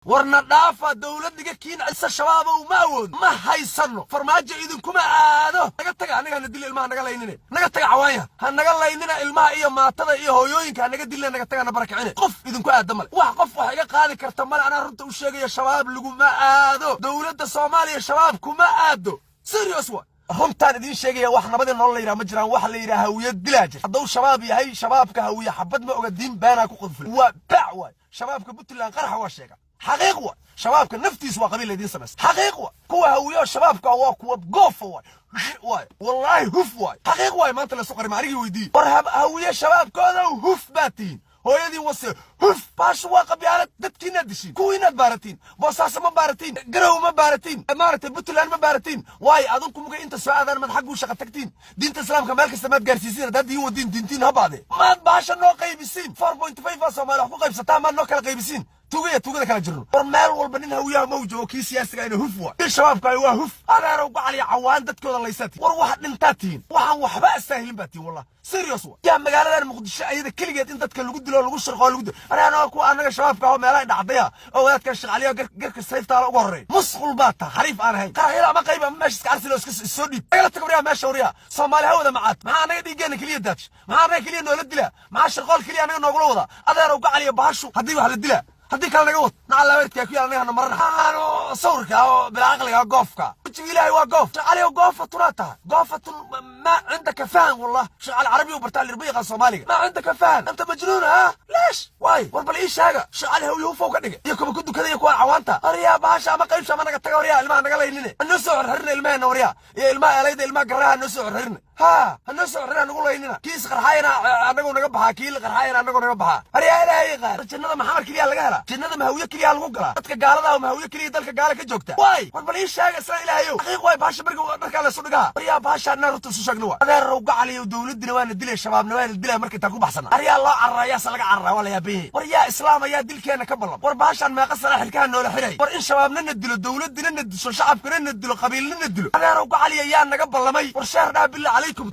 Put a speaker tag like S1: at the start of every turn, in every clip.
S1: ورنا دافا دولة كين عيسى الشباب وماود ما هيصنوا فرماجة إذن كما عادو نقطع عنك ندل الماء نقلا نقطع عوايا هنقلا يننا الماء إيه ما تضا إيه هويين كان نقدر نقطع أنا برك عينه قف إذن كوا دمل وقف وحاجة قاعد كرتمل أنا رنت وشجع يا شباب لقوا ما عادو دولة الصومالية الشباب كما عادو سيريوس هم تاني شيء واحنا بدنا نقول ليرا مجرى واحد ليرا هوية دلاجة هذول شباب هاي شباب كهوية حبت ما قديم بينك وقذفل وبعوة شباب كبت اللي انقرح واشيك حقيقة شباب كنفتيس وقبيلة دي سمس حقيقة كوا هوية شباب كوا بقوف واي والله هف واي حقيقة واي ما انت لسقر معريجي ويدي ورهب هوية شباب كذا وهف باتين هو يدي وصل هف باش واقع بيالك دتكين ندشين كوينات بارتين بوساس ما بارتين قرو ما بارتين امارة بطلان ما بارتين واي اظنكم ممكن انت سؤال انا من حق وشقة تكتين دين تسلام كمالك استماد جارسيسين ده دي ودين دينتين هبادي ما باش انو قيبسين 4.5 فاسو مالك قيبسة تاما انو كلا قيبسين توجيه كلا جرو ورمال والبنين هوية موجو كي سياسي كاين هفوا الشباب كايوا هف انا روق علي عوان دتكودا ليساتي ور واحد ننتاتين waxaan waxba astaahilin baati wallah serious ya magaalada muqdisho ayada kaligeed in dadka lagu dilo lagu shirqo lagu ana ku anaga shabaabka oo meelaha dhacdaya oo wadaadka shaqaaliyo garka sayfta ugu horeey musqul baata xariif aan ahayn qaraxyada ma qayba meesha iska arsilo iska soo dhiib agala tagbariya meesha wariya Soomaali hawada macaad maxaa anaga dhigeena kaliya daaj maxaa anaga kaliya noo la dila maxaa shirqool kaliya anaga noogula wada adeero gacaliyo baashu hadii wax la dila هدي كان نقول نعلى ورتك يا أنا مرة أنا صورك أو بالعقل يا قافك إلهي وقف عليه قافة تراتا قافة ما عندك فهم والله شغال عربي وبرتال الربيع الصومالي ما عندك فهم أنت مجنون ها ليش واي وربل إيش هذا شغال هو يوفو كده يكون كده كده يكون عوانته أريا باشا ما قيمش ما نقطع وريا الماء نقلا ينني النسوع هرنا الماء نوريا يا الماء ليد الماء قراه النسوع هرنا ها النسوع هرنا نقول يننا كيس قرحينا أنا نقول نقبها كيل قرحينا أنا نقول نقبها أريا إلهي غير جنة محمد كليا لقاها جنة مهوية كليا لقوقها dadka gaalada oo mahawiye kaliya dalka gaala ka joogta way warbal ii sheeg isla ilaahayo xaqiiq way baasha marka la soo dhigaa ariya baasha naruto soo sheegno adeer roog caliyo dawladina waa dilay shabaabna waa dilay markii ta ku baxsana ariya loo carraya salaga carraa wala yaabay wariya islaam ayaa dilkeena ka ballan war baashan ma qasara xilkaan noola xiray war in shabaabna dilo dawladina dilo shacabkana dilo qabiilna dilo adeer roog caliyo yaa naga ballamay war sheerna billahi alaykum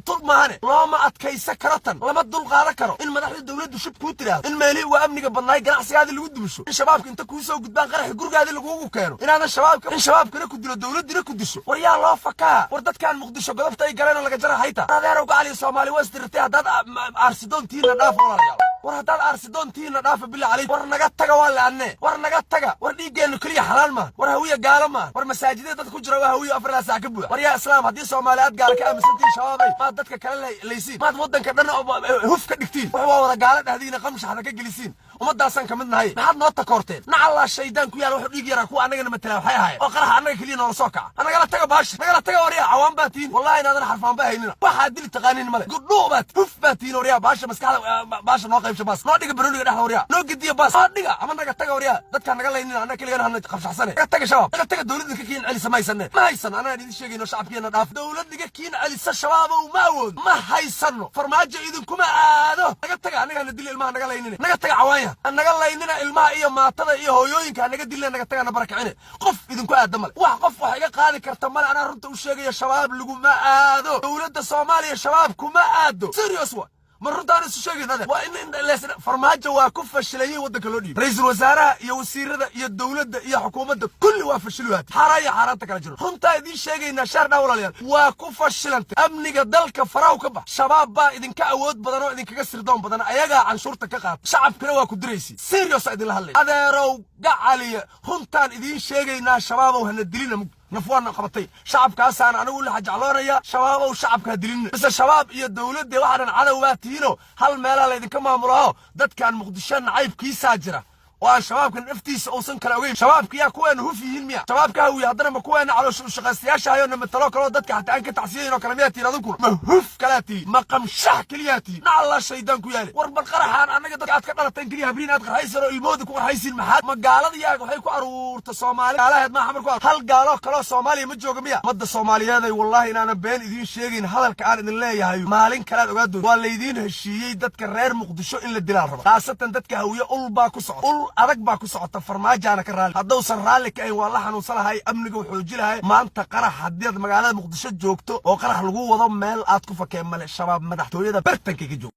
S1: tur maane looma adkaysa karatan lama dul qaada karo in madaxda dawladdu shib ku tiraado in meeli waa amniga badnaay ganacsigaada lagu dubisho in shabaabka inta ku soo gudbaan qarax gurgaada lagu keeno inaana shabaabkana ku dilo dawladina ku disho war yaa loo fakaa war dadkan muqdisho godobta ay galeen laga jara hayta adeer uga cali Soomaali wasdirtay hadad arsidoontiina dhaaf walaalayaal war hadad arsidoontiina dhaaf billahi alayk war naga taga walaane war naga taga war dhiigeenu kaliya xalaal ma war hawiya gaala ma war masaajidada dad ku jira waa hawiya afar saac ka buuxa war yaa islaam hadii Soomaaliyaad gaala ka aaminsantiin shabaabay ma dadka kale leeysiin ma wadanka dhan huf ka dhigtiin wax waa wada gaala dhahdina qamshaxda ka gelisiin umadaasan kamid nahay maxaad noo takoorteen nacala shaydaan ku yaal wax dhiig yara ku anagana matala waxay ahaayeen oo qarax anaga kaliya noo soo kaca anaga la taga baash anaga la taga wariya cawaan baatiin wallahi inaadan xarfaan bahaynina waxa dil taqaanin male guddo baat huf baatiin wariya baasha maskaxda baasha noo qaybsha baas noo dhiga barooniga dhaxda wariya noo gidiya baas noo dhiga ama naga taga wariya dadka naga leynina anaga kaliya hana qabsaxsane naga taga shabaab naga taga dawladda ka kiin cali samaysanne ma haysan anaa idin sheegayno shacabkeena dhaaf dawladda kiin cali shabaab oo ma awood ma haysano farmaajo idin kuma aado naga taga anaga la dil ilmaha naga leynina naga taga cawaaya anaga leynina ilmaha iyo maatada iyo hooyooyinka naga dilna naga taga barakacine qof idinku aadamal wax qof wax iga qaadi karta mal ana runta u sheegay shabaab lagu ma aado dawladda Soomaaliya shabaab kuma aado serious مرتان السوشيال هذا وإن لسنا فرماجة وكفشلية ودك لودي رئيس الوزراء يا وزير يا الدولة يا حكومة كل وافشلوها حرايا حارتك على جنون هم تايدي شيء نشر دولة ليال وكفشلنت أمني قدلك فراو كبا شباب با إذن كأود بدنو إذن كسر دوم بدن أيجا عن شرطة كقط شعب كنوا كدريسي سيريوس إذن لهالي هذا رو قعلي هم تان إذن شيء ناشباب وهندلينا نفوان قبطي شعب كاسان أنا أقول حاج علوريا شباب وشعب كهدلين بس الشباب يا الدولة دي واحد عدواتينو هل مالا اللي ذي كمان مراه دت كان مقدشان عيب كيس ساجرة والشباب كان افتيس او سن كلاوين شباب كيا كوين هو في المية شباب كهوي هضرنا ما كوين على شغاسياشا هاي لما تلاقوا كلو دتك حتى انك تعسيين وكلامياتي نذكر ما هف كلاتي ما قمشح كلياتي نعلا شيدان كيالي ورب القرحان انا قد قعدت كدلتين كليها بين ادخل هيسر المود كو هيسين محاد ما قالديا waxay ku aruurta Soomaali qaalaheed ma xamar ku hal gaalo kala Soomaali ma jooga miya madda Soomaaliyeed wallahi inaana been idin sheegin hadalka aan idin leeyahay maalin kala ogaado waa leedin heshiiyay dadka reer Muqdisho in la dilaa rabo taasatan dadka hawiye ulba ku socod adag baa ku socota farmaajana ka raali hadduu san raali ka ay wallahi xanuunsanahay amniga wuxuu jilahay maanta qarax hadii magaalada Muqdisho joogto oo qarax lagu wado meel aad ku fakeen male shabaab madaxtooyada bartanka ka joog